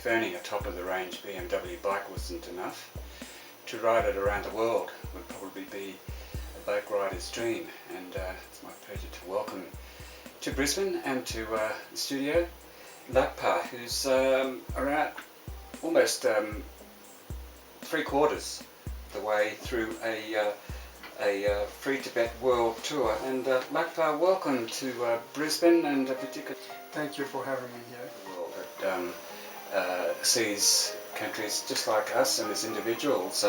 if owning a top-of-the-range BMW bike wasn't enough, to ride it around the world would probably be a bike rider's dream. And it's my pleasure to welcome to Brisbane and to the studio Lakpa, who's around almost 3/4 the way through a Free Tibet World Tour. And Lakpa, welcome to Brisbane, and particularly thank you for having me here. World that sees countries just like us and as individuals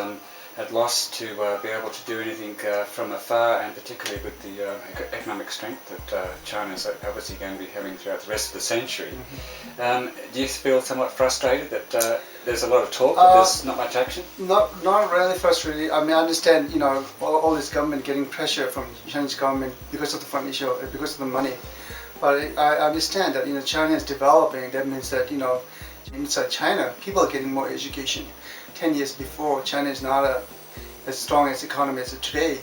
at loss to be able to do anything from afar, and particularly with the economic strength that China is obviously going to be having throughout the rest of the century. Do you feel somewhat frustrated that there's a lot of talk but there's not much action? Not really frustrated. I mean, I understand, you know, all this government getting pressure from the Chinese government because of the financial, because of the money. But I understand that, you know, China is developing. That means that, you know, inside China, people are getting more education. 10 years before, China is not as strong as economy as today.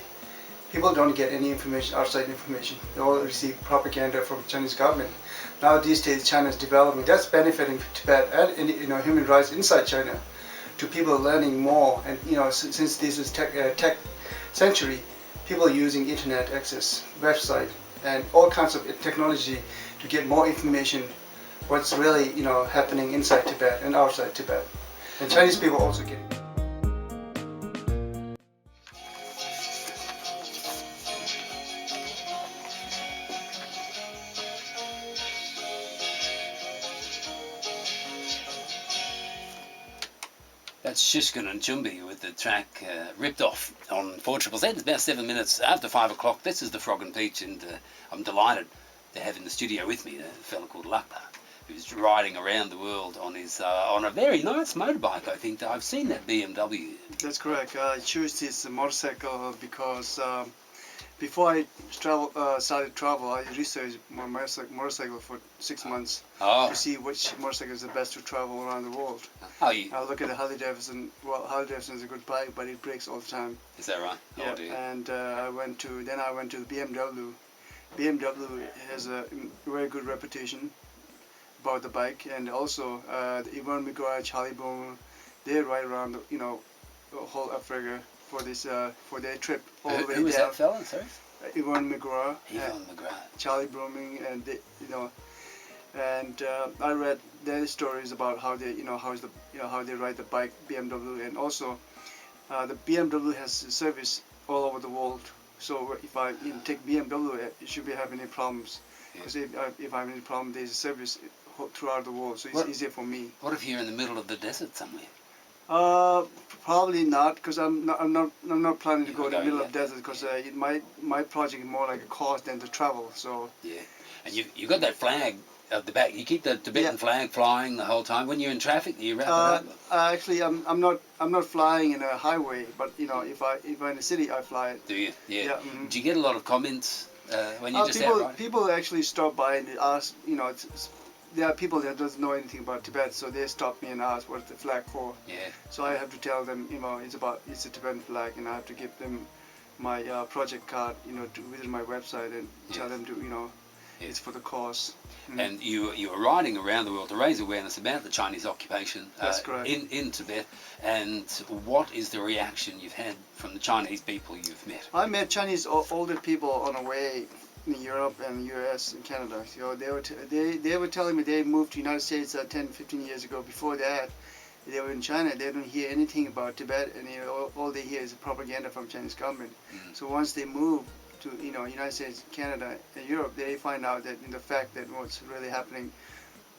People don't get any information, outside information. They all receive propaganda from Chinese government. Now these days, China is developing. That's benefiting Tibet and, you know, human rights inside China, to people learning more. And, you know, since this is tech century, people using internet access, website, and all kinds of technology to get more information what's really, you know, happening inside Tibet and outside Tibet. And Chinese people also get it. That's Shishkin and Chumbi with the track ripped off on 4ZZZ. It's about 7 minutes after 5 o'clock. This is the Frog and Peach, and I'm delighted to have in the studio with me a fellow called Lakpa, who's riding around the world on his on a very nice motorbike. I think I've seen that BMW. That's correct. I choose this motorcycle because before I started travel, I researched my motorcycle for 6 months to see which motorcycle is the best to travel around the world. I look at the Harley Davidson. Well, Harley Davidson is a good bike, but it breaks all the time. Is that right? Yeah. Oh, dear. And I went to the BMW. BMW has a very good reputation about the bike, and also Yvonne McGrath, Charlie Bowman, they ride around, you know, the whole Africa for this for their trip all the way down. Who was that fella? Sorry. Yvonne McGrath. Yvonne McGrath. Charlie Bowman, and they, you know, and I read their stories about how they, you know, how they ride the bike BMW, and also the BMW has service all over the world. So if I take BMW, it should be having any problems. Because if I have any problem, there's a service throughout the world, so it's easier for me. What if you're in the middle of the desert somewhere? Probably not, because I'm not planning to go in the middle of the desert, because my project is more like a cost than the travel. So yeah, and you got that flag at the back. You keep the Tibetan flag flying the whole time. When you're in traffic, do you wrap it up? Actually, I'm not flying in a highway, but you know, if I'm in a city, I fly it. Do you? Yeah. Yeah. Do you get a lot of comments when you just out riding? People actually stop by and ask. You know, there are people that doesn't know anything about Tibet, so they stop me and ask what's the flag for. Yeah. So I have to tell them, you know, it's a Tibetan flag, and I have to give them my project card, you know, to visit my website and tell them to, you know, it's for the cause. And you are riding around the world to raise awareness about the Chinese occupation in Tibet. And what is the reaction you've had from the Chinese people you've met? I met Chinese older people on the way in Europe and US and Canada. So they were telling me they moved to the United States 10-15 years ago. Before that, they were in China. They don't hear anything about Tibet, and you know, all they hear is propaganda from Chinese government. So once they move to, you know, United States, Canada, and Europe, they find out that in the fact that what's really happening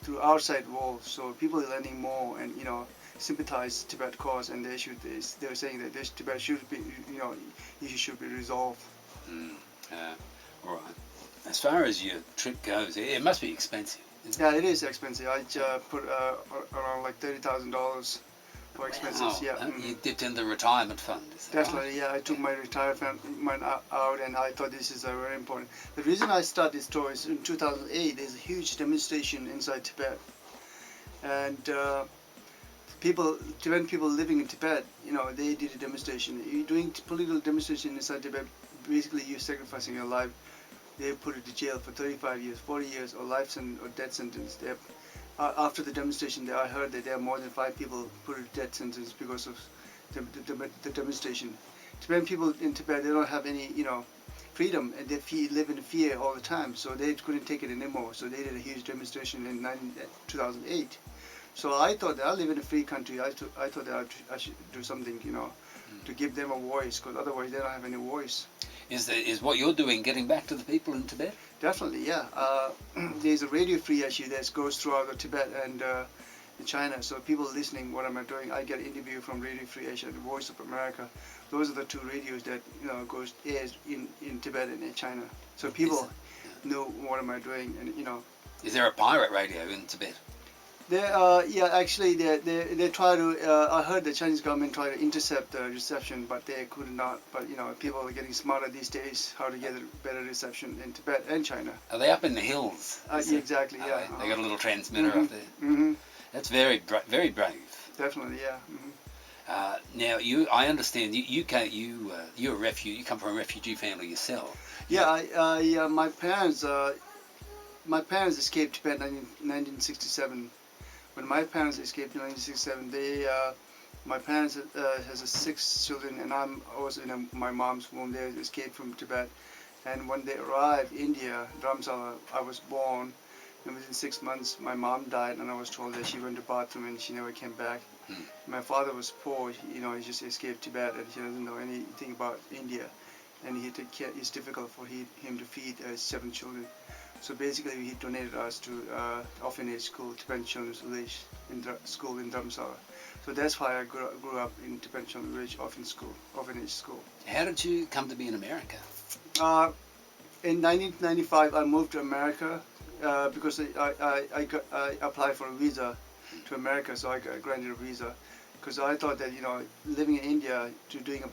through outside world. So people are learning more, and you know, sympathize Tibet cause, and they were saying that this Tibet should be, you know, issue should be resolved. All right. As far as your trip goes, it must be expensive. Yeah, it is expensive. I put around like $30,000 for expenses. Yeah. You dipped in the retirement fund. Definitely, yeah. I took my retirement out, and I thought this is very important. The reason I started this tour is in 2008. There's a huge demonstration inside Tibet, and Tibetan people living in Tibet, you know, they did a demonstration. You're doing political demonstration inside Tibet. Basically, you're sacrificing your life. They put it to jail for 35 years, 40 years, or life sentence, or death sentence. after the demonstration, I heard that there are more than 5 people put a death sentence because of the demonstration. Tibetan people in Tibet, they don't have any, freedom, and they live in fear all the time, so they couldn't take it anymore. So they did a huge demonstration in 2008. So I thought that I live in a free country. I thought that I should do something, to give them a voice, because otherwise they don't have any voice. Is what you're doing getting back to the people in Tibet? Definitely, yeah. There's a radio free issue that goes throughout Tibet and China. So people listening, what am I doing? I get interview from Radio Free Asia, the Voice of America. Those are the 2 radios that goes airs in Tibet and in China. So people know what am I doing, and Is there a pirate radio in Tibet? Actually, they try to. I heard the Chinese government try to intercept the reception, but they could not. But people are getting smarter these days how to get a better reception in Tibet and China. Are they up in the hills? Exactly, yeah. They got a little transmitter up there. Mm-hmm. That's very brave. Definitely, yeah. Mm-hmm. Now, I understand you're a refugee. You come from a refugee family yourself. Yeah, my parents escaped Tibet in 1967. When my parents escaped in 1967, my parents has 6 children, and I was in my mom's womb. They escaped from Tibet, and when they arrived in India, Dharamsala, I was born. And within 6 months, my mom died, and I was told that she went to the bathroom and she never came back. My father was poor, he just escaped Tibet, and he doesn't know anything about India, and it's difficult for him to feed 7 children. So basically, he donated us to orphanage school, Tibetan Children's Village school in Dharamsala. So that's why I grew up in Tibetan Children's Village orphanage school. How did you come to be in America? In 1995, I moved to America because I applied for a visa to America, so I got granted a visa. Because I thought that living in India to doing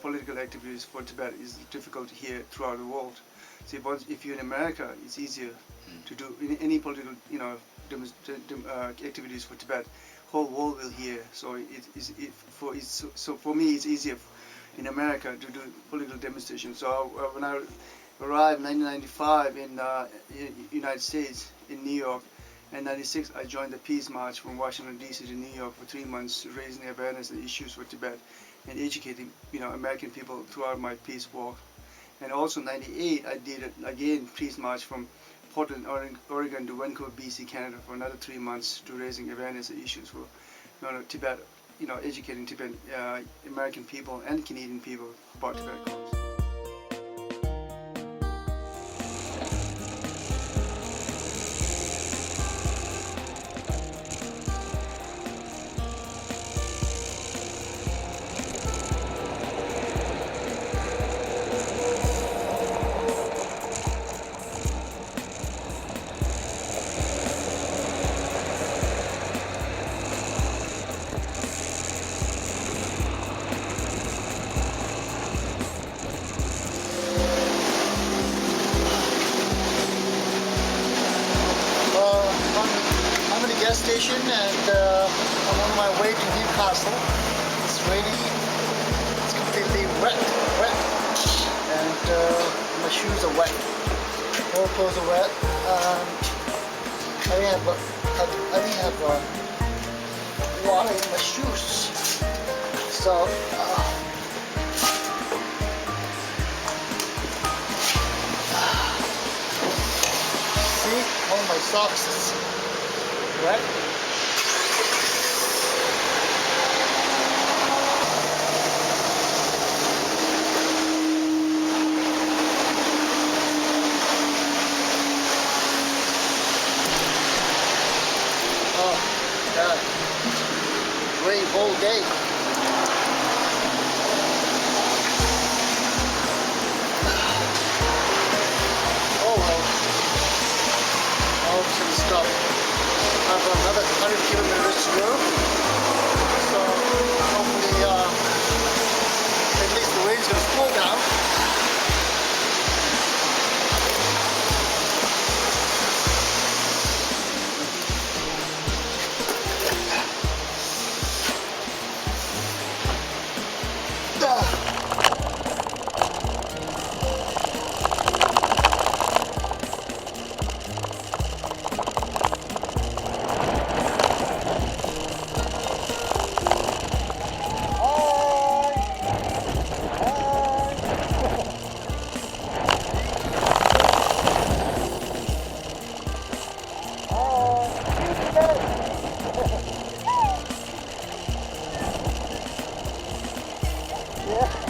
political activities for Tibet is difficult here throughout the world. See, if you're in America, it's easier to do any political, activities for Tibet. Whole world will hear. So for me, it's easier in America to do political demonstrations. So when I arrived in 1995 in United States in New York, in 1996 I joined the Peace March from Washington D.C. to New York for 3 months, raising awareness and issues for Tibet and educating American people throughout my peace walk. And also in 1998, I did again peace march from Portland, Oregon to Vancouver, BC, Canada for another 3 months to raising awareness and issues for Tibet, educating Tibet, American people and Canadian people about Tibet cause. Station, and I'm on my way to Newcastle. It's raining, it's completely wet, and my shoes are wet. All clothes are wet. I didn't have water in my shoes, so see, all my socks. Right? Oh, God. Rain whole day. Oh, well. All some stuff. I have another 100 kilometers to go, so hopefully at least the rain's going to slow down. Back.